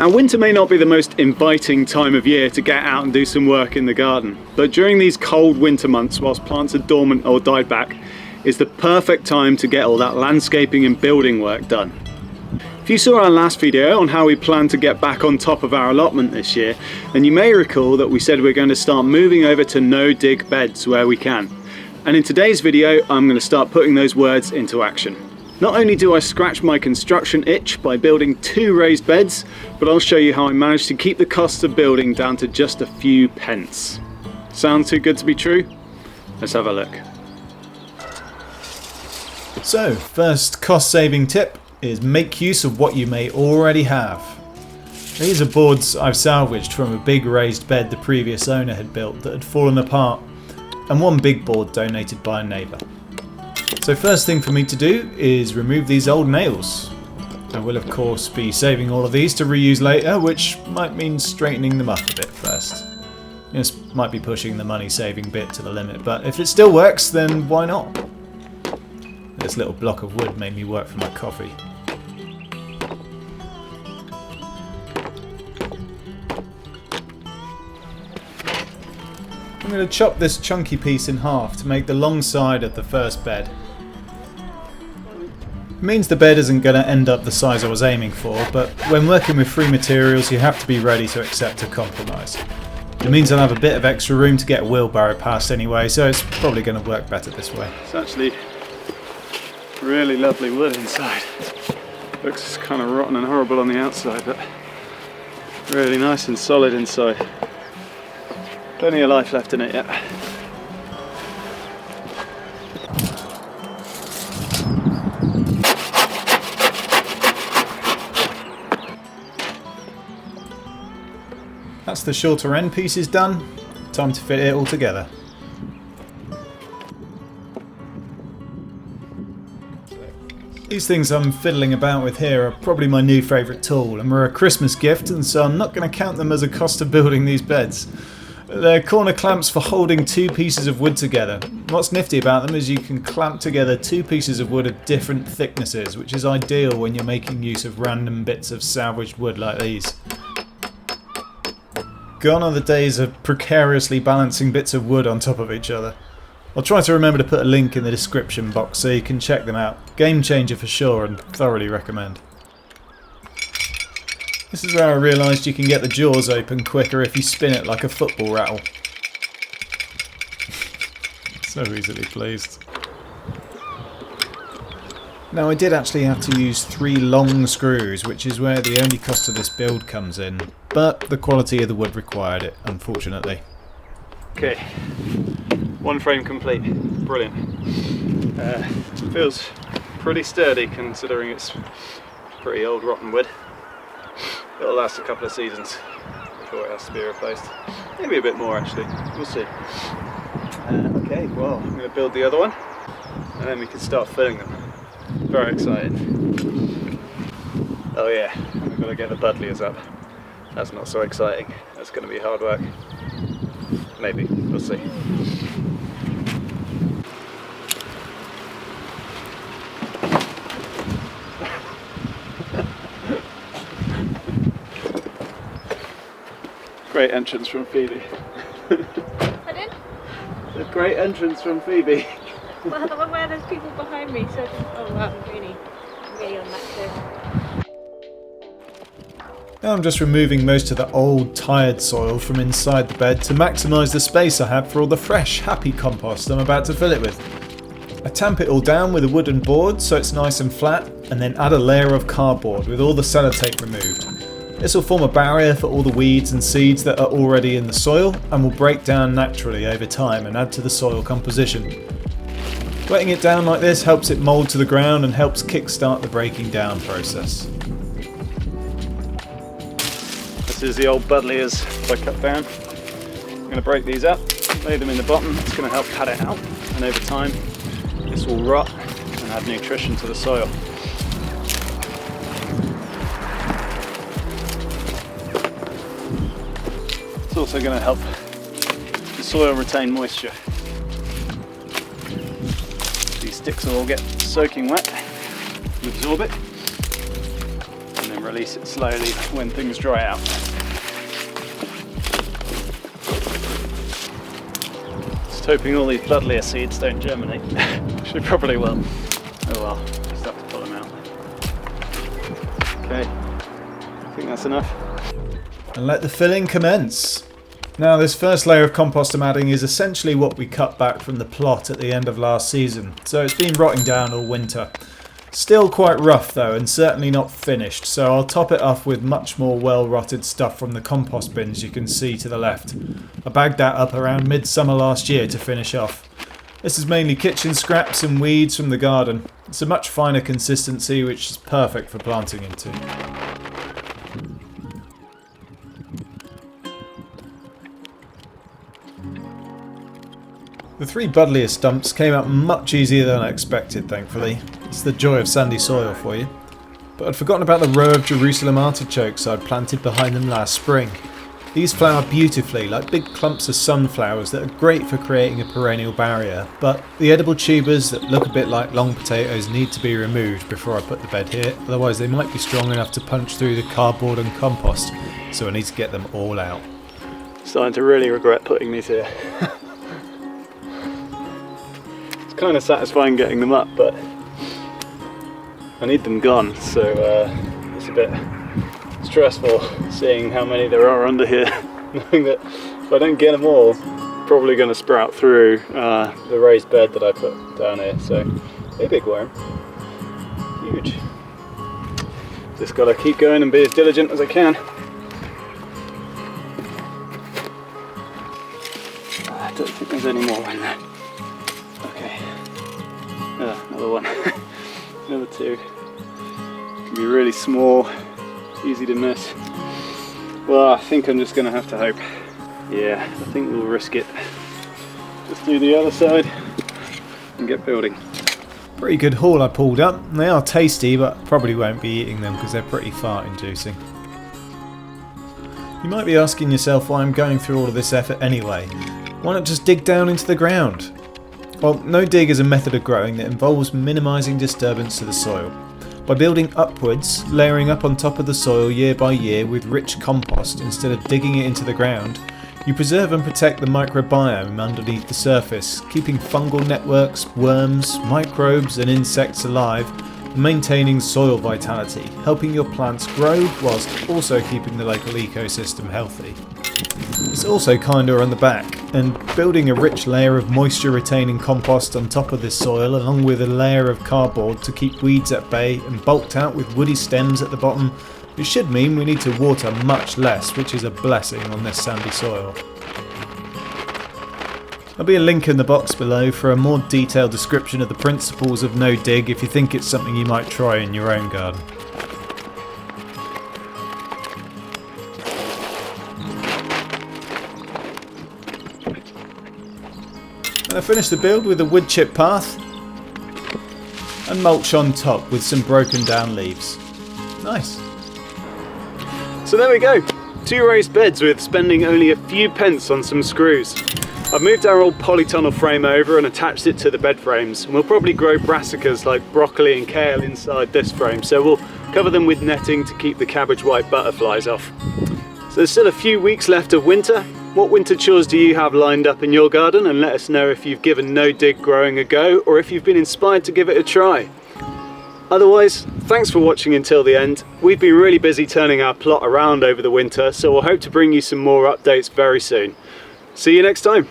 Now, winter may not be the most inviting time of year to get out and do some work in the garden, but during these cold winter months whilst plants are dormant or died back is the perfect time to get all that landscaping and building work done. If you saw our last video on how we plan to get back on top of our allotment this year, then you may recall that we said we're going to start moving over to no-dig beds where we can. And in today's video, I'm going to start putting those words into action. Not only do I scratch my construction itch by building 2 raised beds, but I'll show you how I managed to keep the cost of building down to just a few pence. Sound too good to be true? Let's have a look. So, first cost-saving tip is make use of what you may already have. These are boards I've salvaged from a big raised bed the previous owner had built that had fallen apart, and one big board donated by a neighbour. So first thing for me to do is remove these old nails. I will of course be saving all of these to reuse later, which might mean straightening them up a bit first. This might be pushing the money saving bit to the limit, but if it still works, then why not? This little block of wood made me work for my coffee. I'm going to chop this chunky piece in half to make the long side of the first bed. It means the bed isn't going to end up the size I was aiming for, but when working with free materials you have to be ready to accept a compromise. It means I'll have a bit of extra room to get a wheelbarrow past anyway, so it's probably going to work better this way. It's actually really lovely wood inside. Looks kind of rotten and horrible on the outside, but really nice and solid inside. Plenty of life left in it yet. That's the shorter end pieces done. Time to fit it all together. These things I'm fiddling about with here are probably my new favourite tool and were a Christmas gift, and so I'm not going to count them as a cost of building these beds. They're corner clamps for holding 2 pieces of wood together. What's nifty about them is you can clamp together 2 pieces of wood of different thicknesses, which is ideal when you're making use of random bits of salvaged wood like these. Gone are the days of precariously balancing bits of wood on top of each other. I'll try to remember to put a link in the description box so you can check them out. Game changer for sure, and thoroughly recommend. This is where I realised you can get the jaws open quicker if you spin it like a football rattle. So easily pleased. Now I did actually have to use 3 long screws, which is where the only cost of this build comes in, but the quality of the wood required it, unfortunately. Okay, 1 frame complete. Brilliant. Feels pretty sturdy considering it's pretty old rotten wood. It'll last a couple of seasons before it has to be replaced. Maybe a bit more actually, we'll see. Okay, well I'm going to build the other one and then we can start filling them. Very excited. Oh yeah, I've got to get the budliers up. That's not so exciting, that's going to be hard work. Maybe, we'll see. Great entrance from Phoebe. Pardon? A great entrance from Phoebe. Well, the one where there's people behind me, so oh wow, I'm really on that too. Now I'm just removing most of the old, tired soil from inside the bed to maximise the space I have for all the fresh, happy compost I'm about to fill it with. I tamp it all down with a wooden board so it's nice and flat, and then add a layer of cardboard with all the sellotape removed. This will form a barrier for all the weeds and seeds that are already in the soil and will break down naturally over time and add to the soil composition. Wetting it down like this helps it mould to the ground and helps kickstart the breaking down process. This is the old budliers I cut down. I'm going to break these up, lay them in the bottom. It's going to help pad it out, and over time this will rot and add nutrition to the soil. It's also going to help the soil retain moisture. These sticks will all get soaking wet, absorb it, and then release it slowly when things dry out. Just hoping all these buddleia seeds don't germinate. She probably will. Oh well, just have to pull them out. Okay, I think that's enough. And let the filling commence. Now this first layer of compost I'm adding is essentially what we cut back from the plot at the end of last season, so it's been rotting down all winter. Still quite rough though, and certainly not finished, so I'll top it off with much more well-rotted stuff from the compost bins you can see to the left. I bagged that up around midsummer last year to finish off. This is mainly kitchen scraps and weeds from the garden. It's a much finer consistency which is perfect for planting into. The 3 buddleia stumps came up much easier than I expected, thankfully. It's the joy of sandy soil for you. But I'd forgotten about the row of Jerusalem artichokes I'd planted behind them last spring. These flower beautifully, like big clumps of sunflowers that are great for creating a perennial barrier, but the edible tubers that look a bit like long potatoes need to be removed before I put the bed here, otherwise they might be strong enough to punch through the cardboard and compost, so I need to get them all out. Starting to really regret putting these here. Kind of satisfying getting them up, but I need them gone, so it's a bit stressful seeing how many there are under here, knowing that if I don't get them all, probably going to sprout through the raised bed that I put down here. So a big worm, huge. Just got to keep going and be as diligent as I can. I don't think there's any more in there. Another one. Another 2. Can be really small, easy to miss. Well, I think I'm just going to have to hope. Yeah, I think we'll risk it. Just do the other side and get building. Pretty good haul I pulled up. They are tasty, but probably won't be eating them because they're pretty fart inducing. You might be asking yourself why I'm going through all of this effort anyway. Why not just dig down into the ground? Well, no dig is a method of growing that involves minimising disturbance to the soil. By building upwards, layering up on top of the soil year by year with rich compost instead of digging it into the ground, you preserve and protect the microbiome underneath the surface, keeping fungal networks, worms, microbes and insects alive, and maintaining soil vitality, helping your plants grow whilst also keeping the local ecosystem healthy. It's also kinder on the back, and building a rich layer of moisture retaining compost on top of this soil along with a layer of cardboard to keep weeds at bay and bulked out with woody stems at the bottom, it should mean we need to water much less, which is a blessing on this sandy soil. There'll be a link in the box below for a more detailed description of the principles of no dig if you think it's something you might try in your own garden. And I finished the build with a wood chip path and mulch on top with some broken down leaves. Nice. So there we go, 2 raised beds with spending only a few pence on some screws. I've moved our old polytunnel frame over and attached it to the bed frames, and we'll probably grow brassicas like broccoli and kale inside this frame, so we'll cover them with netting to keep the cabbage white butterflies off. So there's still a few weeks left of winter. What winter chores do you have lined up in your garden? And let us know if you've given no dig growing a go or if you've been inspired to give it a try. Otherwise, thanks for watching until the end. We've been really busy turning our plot around over the winter, so we'll hope to bring you some more updates very soon. See you next time.